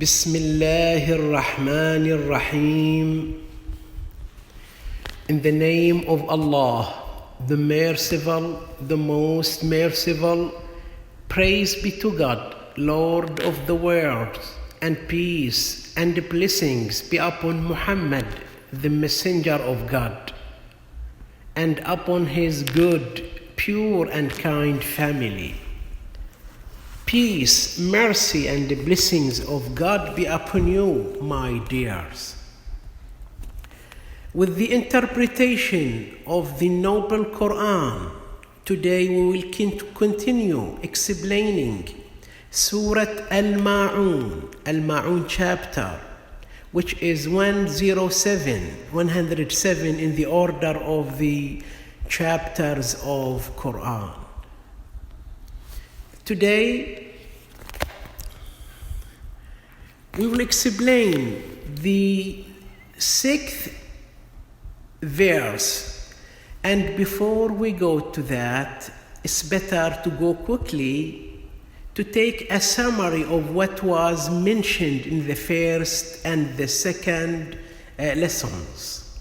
Bismillahir Rahmanir Rahim. In the name of Allah, the Merciful, the Most Merciful. Praise be to God, Lord of the world, and peace and blessings be upon Mohammad, the Messenger of God, and upon his good, pure and kind family. Peace, mercy and the blessings of God be upon you, my dears. With the interpretation of the Noble Quran, today we will continue explaining Surah Al-Ma'un chapter, which is 107 in the order of the chapters of Quran. Today, we will explain the 6th verse. And before we go to that, it's better to go quickly to take a summary of what was mentioned in the first and the second lessons.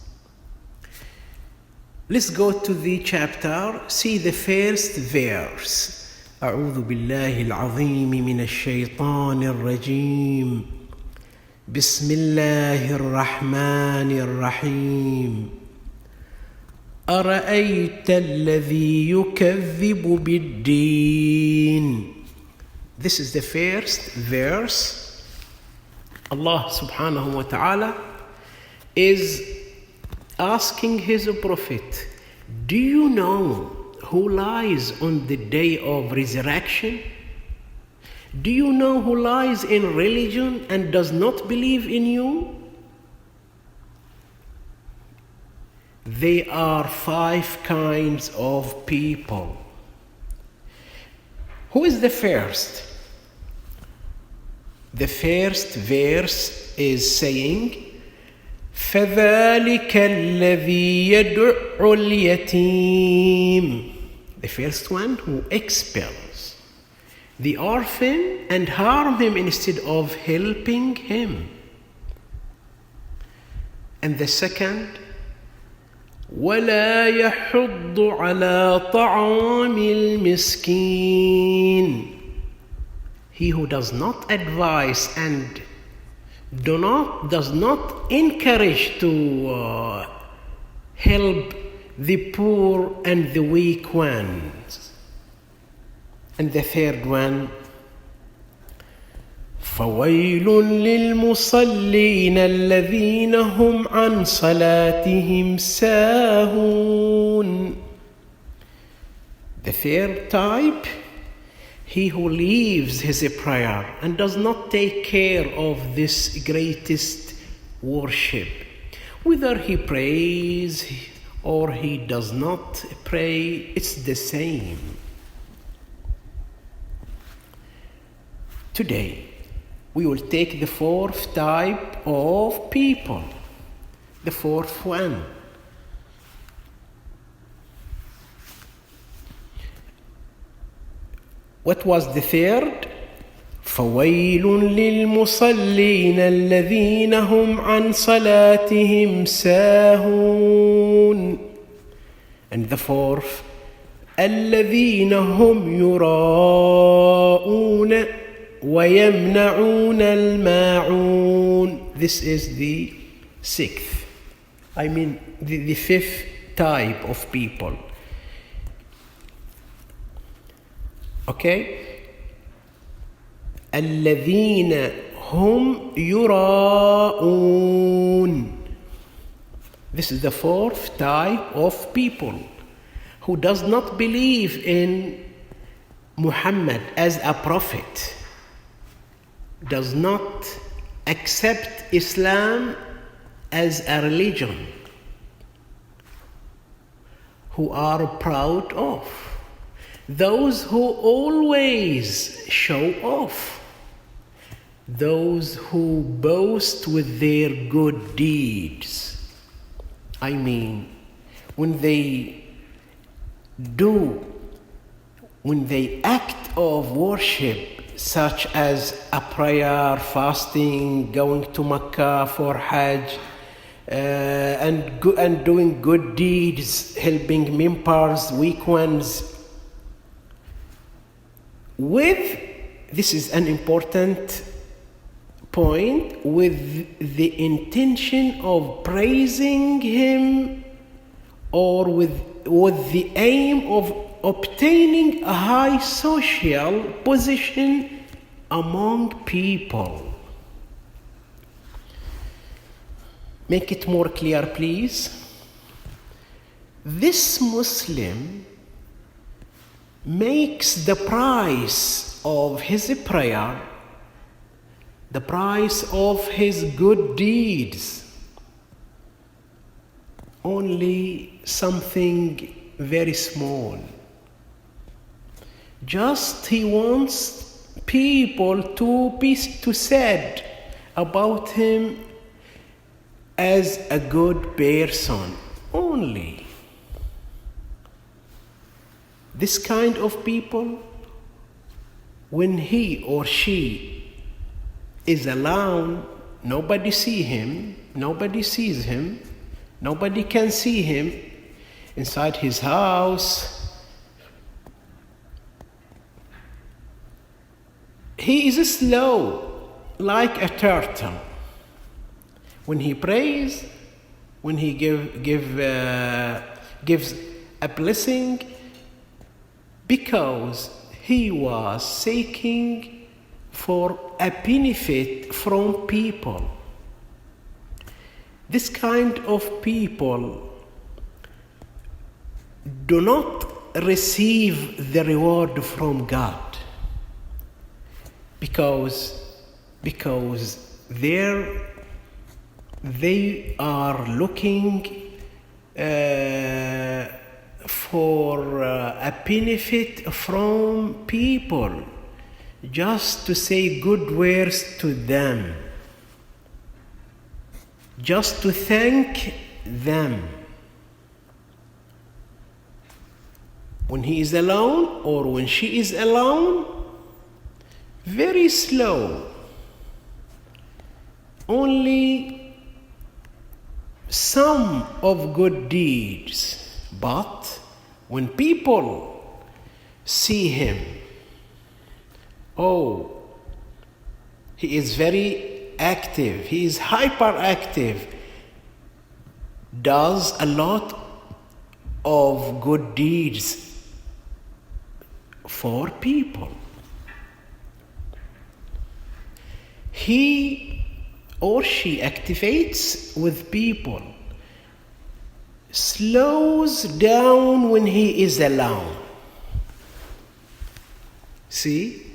Let's go to the chapter, see the first verse. أعوذ بالله العظيم من الشيطان الرجيم بسم الله الرحمن الرحيم أرأيت الذي يكذب بالدين. This is the first verse. Allah subhanahu wa ta'ala is asking his prophet, do you know who lies on the day of resurrection? Do you know who lies in religion and does not believe in you? They are 5 kinds of people. Who is the first? The first verse is saying, فَذَلِكَ الَّذِي يَدُعُّ الْيَتِيمِ. The first one who expels the orphan and harm him instead of helping him. And the second, وَلَا يَحُضُّ عَلَى طَعَامِ الْمِسْكِينِ. He who does not advise and does not encourage to help the poor and the weak ones. And the third one, فَوَيْلٌ لِلْمُصَلِّينَ الَّذِينَ هُمْ عَنْ صَلَاتِهِمْ سَاهُونَ. The third type, he who leaves his prayer and does not take care of this greatest worship. Whether he prays or he does not pray, it's the same. Today, we will take the 4th type of people. The 4th one. What was the 3rd? فَوَيْلٌ لِلْمُصَلِّينَ الَّذِينَ هُمْ عَنْ صَلَاتِهِمْ سَاهُونَ. And the 4th, الَّذِينَ هُمْ يُرَاءُونَ وَيَمْنَعُونَ الْمَاعُونَ. This is the 6th. The 5th type of people. Okay? الذين هم يراءون. This is the 4th type of people who does not believe in Muhammad as a prophet, does not accept Islam as a religion, who are proud of, those who always show off, those who boast with their good deeds. When they act of worship such as a prayer, fasting, going to Mecca for Hajj, and doing good deeds, helping members, weak ones. This is an important point, with the intention of praising him, or with the aim of obtaining a high social position among people. Make it more clear, please. This Muslim makes the price of his prayer, the price of his good deeds, only something very small. Just he wants people to said about him as a good person only. This kind of people, when he or she is alone, nobody sees him, nobody can see him inside his house. He is slow, like a turtle. When he prays, when he gives a blessing, because he was seeking for a benefit from people. This kind of people do not receive the reward from God, because they are looking for a benefit from people, just to say good words to them, just to thank them. When he is alone, or when she is alone, very slow, only some of good deeds. But when people see him, he is very active, he is hyperactive, does a lot of good deeds for people. He or she activates with people, slows down when he is alone. See?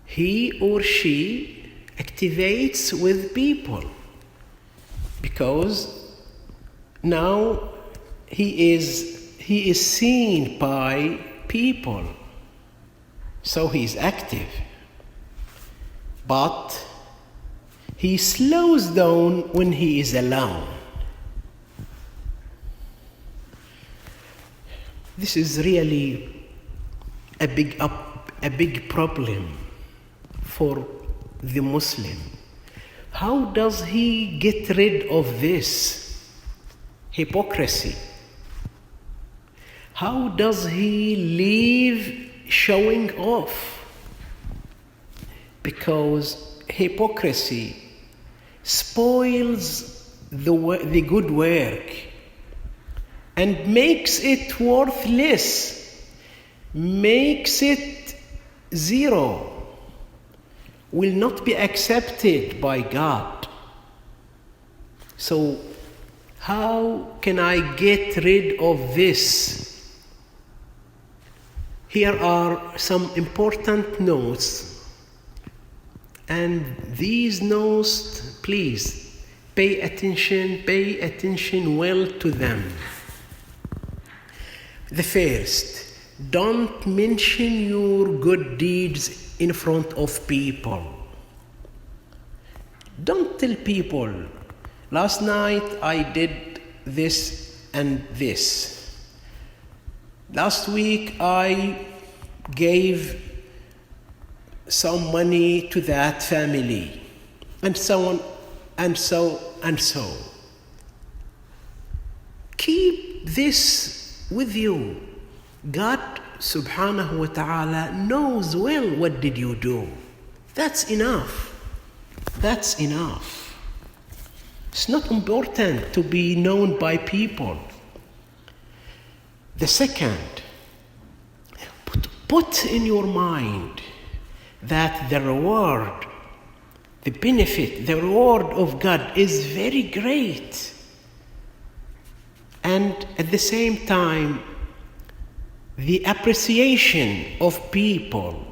He or she activates with people, because now he is seen by people, so he is active. But he slows down when he is alone. This is really a big problem for the Muslim. How does he get rid of this hypocrisy? How does he leave showing off? Because hypocrisy spoils the good work and makes it worthless, makes it zero, will not be accepted by God. So how can I get rid of this? Here are some important notes, and these notes, please pay attention well to them. The first, don't mention your good deeds in front of people. Don't tell people, last night I did this and this. Last week I gave some money to that family, and so on, and so and so. Keep this with you. God subhanahu wa ta'ala knows well what did you do. That's enough. That's enough. It's not important to be known by people. The second, put in your mind that the reward, the benefit, the reward of God is very great. And at the same time, the appreciation of people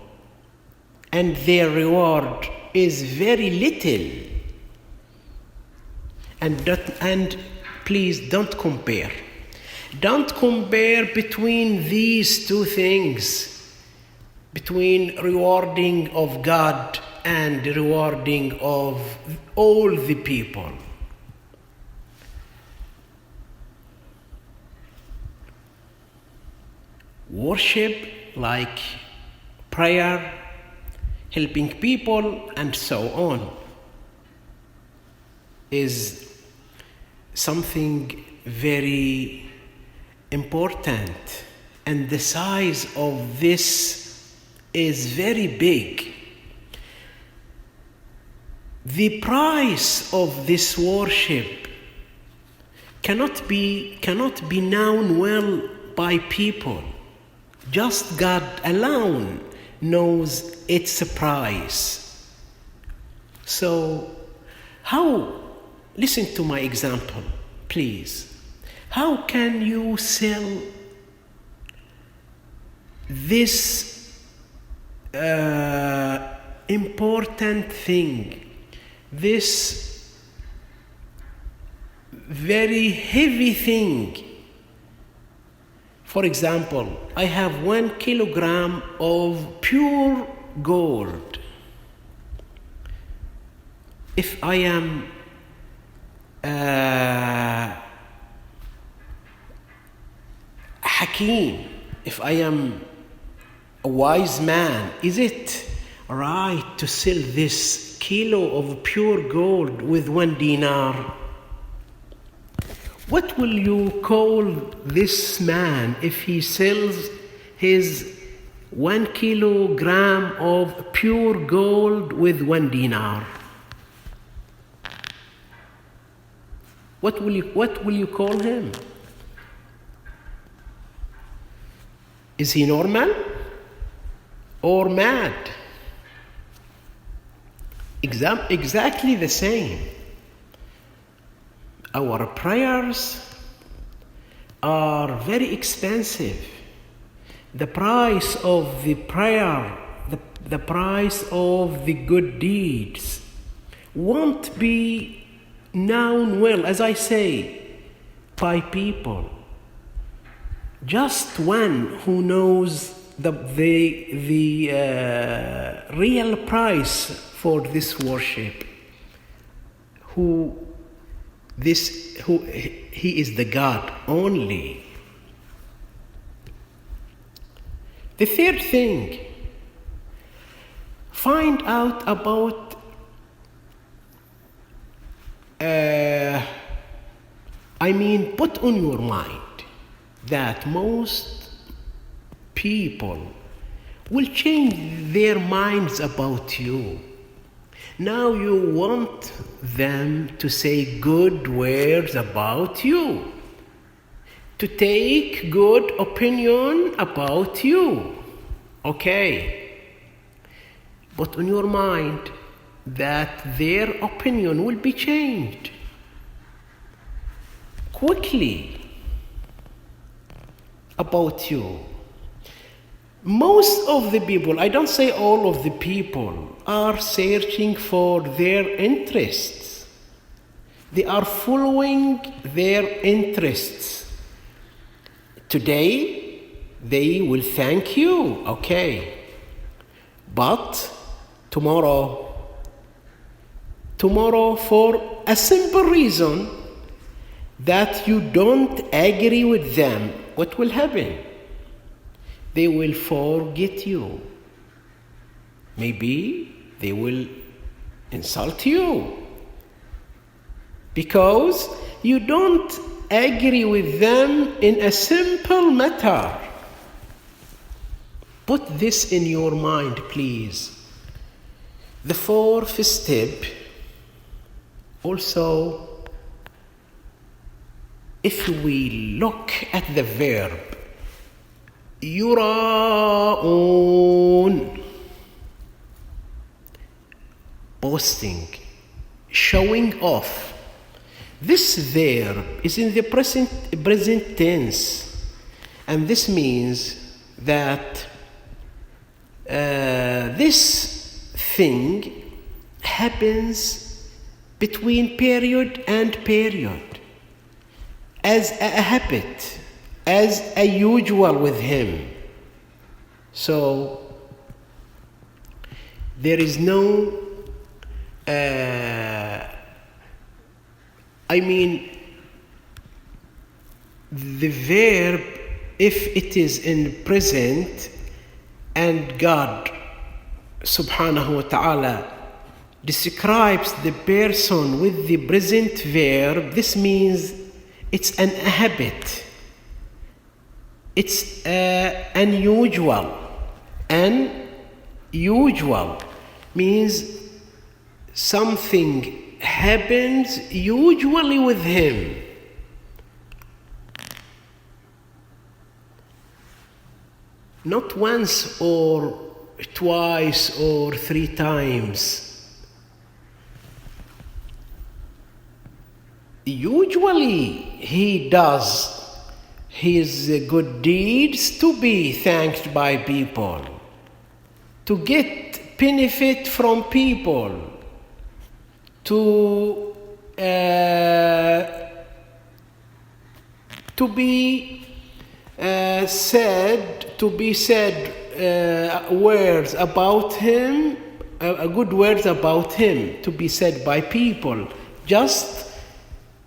and their reward is very little. And please don't compare. Don't compare between these two things, between rewarding of God and rewarding of all the people. Worship like prayer, helping people, and so on is something very important, and the size of this is very big. The price of this worship cannot be known well by people. Just God alone knows its price. So listen to my example, please. How can you sell this important thing, this very heavy thing? For example, I have 1 kilogram of pure gold. If I am Hakim, if I am a wise man, is it right to sell this kilo of pure gold with 1 dinar? What will you call this man if he sells his 1 kilogram of pure gold with 1 dinar? What will you call him? Is he normal or mad? Exactly the same. Our prayers are very expensive. The price of the prayer, the price of the good deeds won't be known well, as I say, by people. Just one who knows the real price for this worship, he is the God only. The third thing, find out about put on your mind that most people will change their minds about you. Now you want them to say good words about you, to take good opinion about you. Okay. But on your mind that their opinion will be changed quickly about you. Most of the people, I don't say all of the people, are searching for their interests. They are following their interests. Today, they will thank you, okay. But tomorrow, for a simple reason that you don't agree with them, what will happen? They will forget you. maybe they will insult you because you don't agree with them in a simple matter. Put this in your mind, please. The fourth step, also, if we look at the verb يراءون, boasting, showing off. This verb is in the present tense, and this means that this thing happens between period and period as a habit, as a usual with him. So there is no the verb, if it is in present and God subhanahu wa ta'ala describes the person with the present verb, this means it's a habit. It's unusual. Unusual means something happens usually with him. Not once or twice or 3 times. Usually he does his good deeds to be thanked by people, to get benefit from people, to be said words about him, good words about him to be said by people, just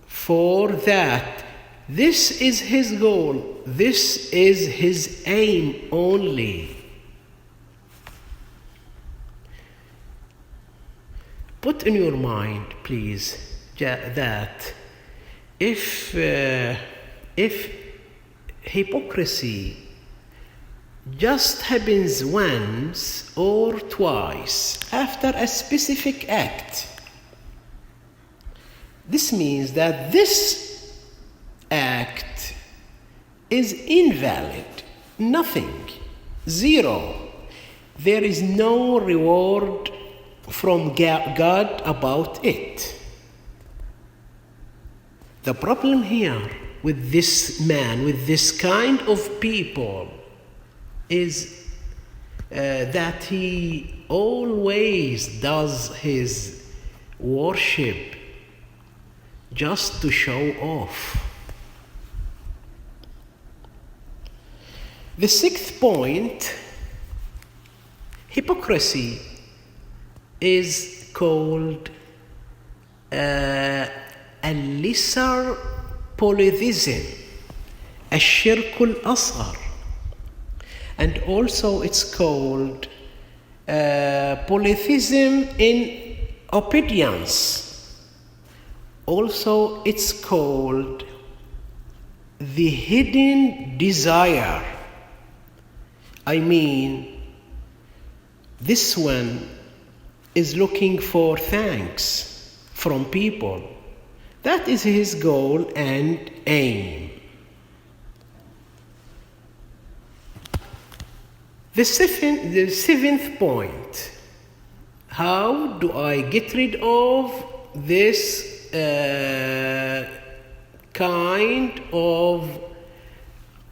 for that. This is his goal. This is his aim only. Put in your mind, please, that if hypocrisy just happens once or twice after a specific act, this means that this act is invalid, nothing, zero. There is no reward from God about it. The problem here with this man, with this kind of people, is that he always does his worship just to show off. The 6th point, hypocrisy is called a lesser polytheism, الشرك الأصغر, and also it's called polytheism in obedience. Also it's called the hidden desire. This one is looking for thanks from people. That is his goal and aim. The 7th point, how do I get rid of this kind of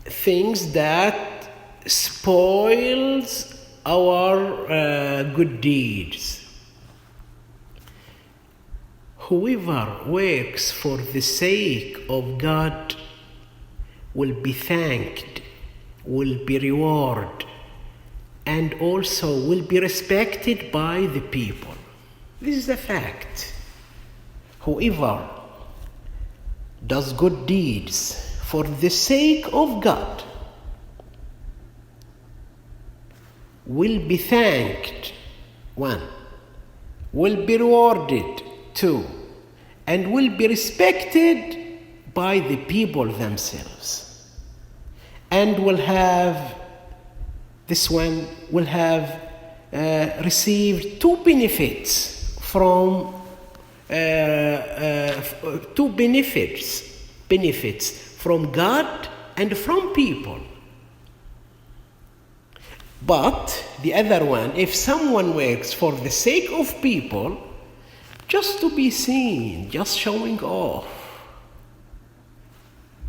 things that spoils our good deeds? Whoever works for the sake of God will be thanked, will be rewarded, and also will be respected by the people. This is a fact. Whoever does good deeds for the sake of God will be thanked one, will be rewarded, two, and will be respected by the people themselves, and this one will have received two benefits from from God and from people. But the other one, if someone works for the sake of people, just to be seen, just showing off,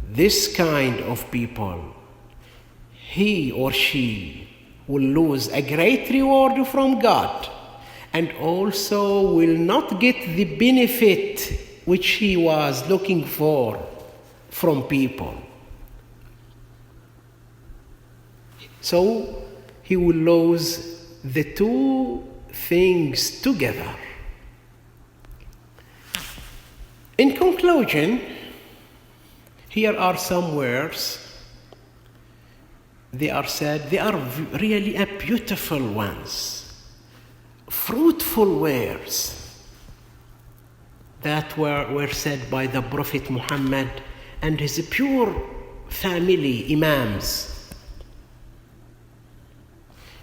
this kind of people, he or she will lose a great reward from God, and also will not get the benefit which he was looking for from people. So he will lose the two things together. In conclusion, here are some words. They are said, they are really a beautiful ones, fruitful words that were said by the Prophet Mohammad and his pure family, Imams.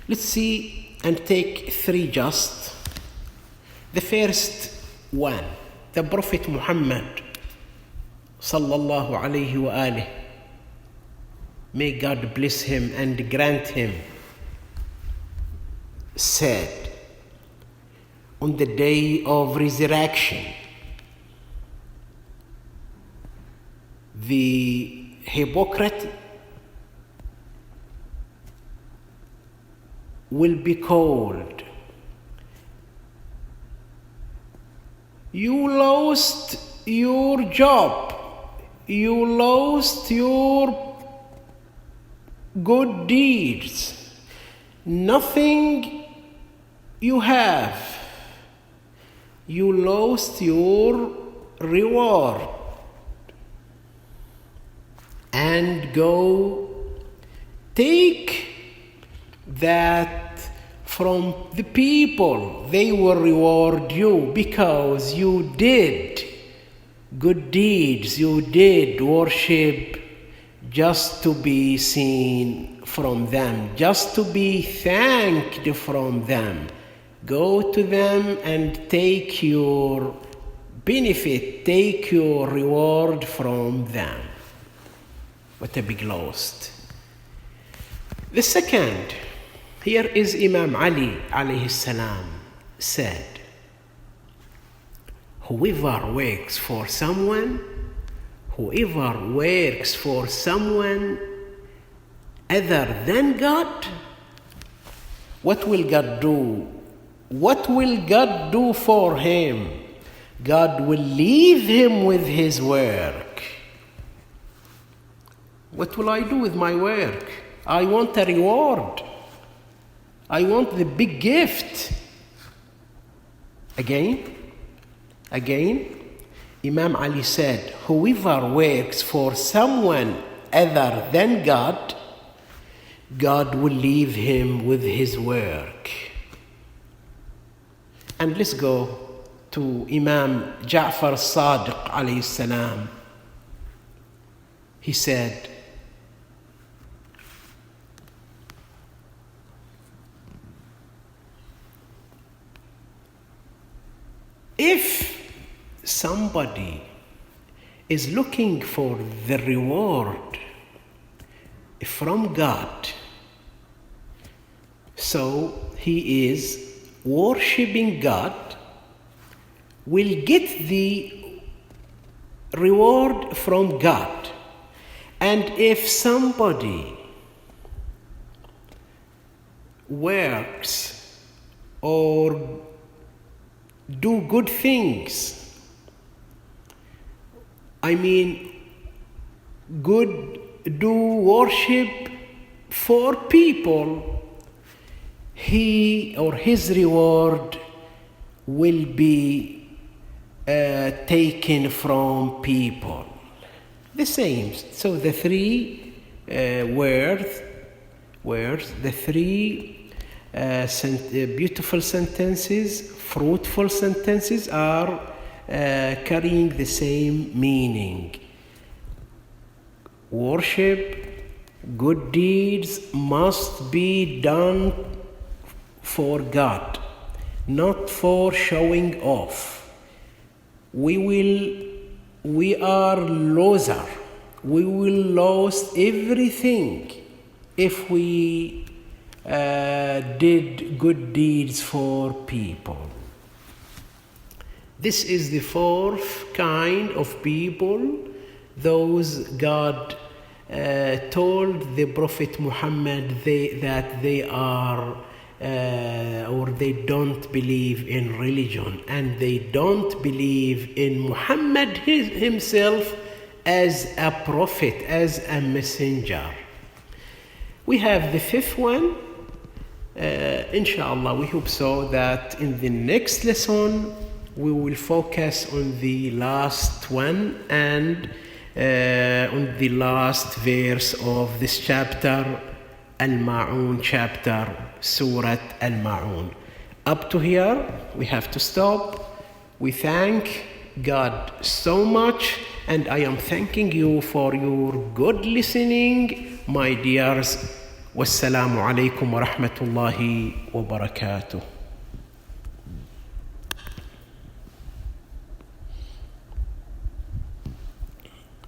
Let's see and take three just. The first one, the Prophet Muhammad sallallahu alayhi wa alihi, may God bless him and grant him, said, on the day of resurrection, the hypocrite will be called. You lost your job. You lost your good deeds. Nothing you have. You lost your reward. And go take that from the people. They will reward you because you did good deeds, you did worship just to be seen from them, just to be thanked from them. Go to them and take your benefit, take your reward from them. What a big loss. The second, here is Imam Ali alayhi salam said, whoever works for someone other than God, what will God do? What will God do for him? God will leave him with his work. What will I do with my work? I want a reward. I want the big gift. Again, Imam Ali said, whoever works for someone other than God, God will leave him with his work. And let's go to Imam Ja'far as-Sadiq alayhi salam. He said, if somebody is looking for the reward from God, so he is worshipping God, will get the reward from God. And if somebody works or do good things, do worship for people, he or his reward will be taken from people. The same. So the three words, the three beautiful sentences, fruitful sentences are carrying the same meaning. Worship, good deeds must be done for God, not for showing off. We are loser. We will lose everything if we did good deeds for people. This is the fourth kind of people, those God told the Prophet Muhammad that they are or they don't believe in religion, and they don't believe in Muhammad himself as a prophet, as a messenger. We have the fifth one. Inshallah, we hope so that in the next lesson we will focus on the last one and on the last verse of this chapter, Al-Ma'un chapter, Surah Al-Ma'un. Up to here, we have to stop. We thank God so much, and I am thanking you for your good listening, my dears. Wassalamu alaikum wa rahmatullahi wa barakatuh.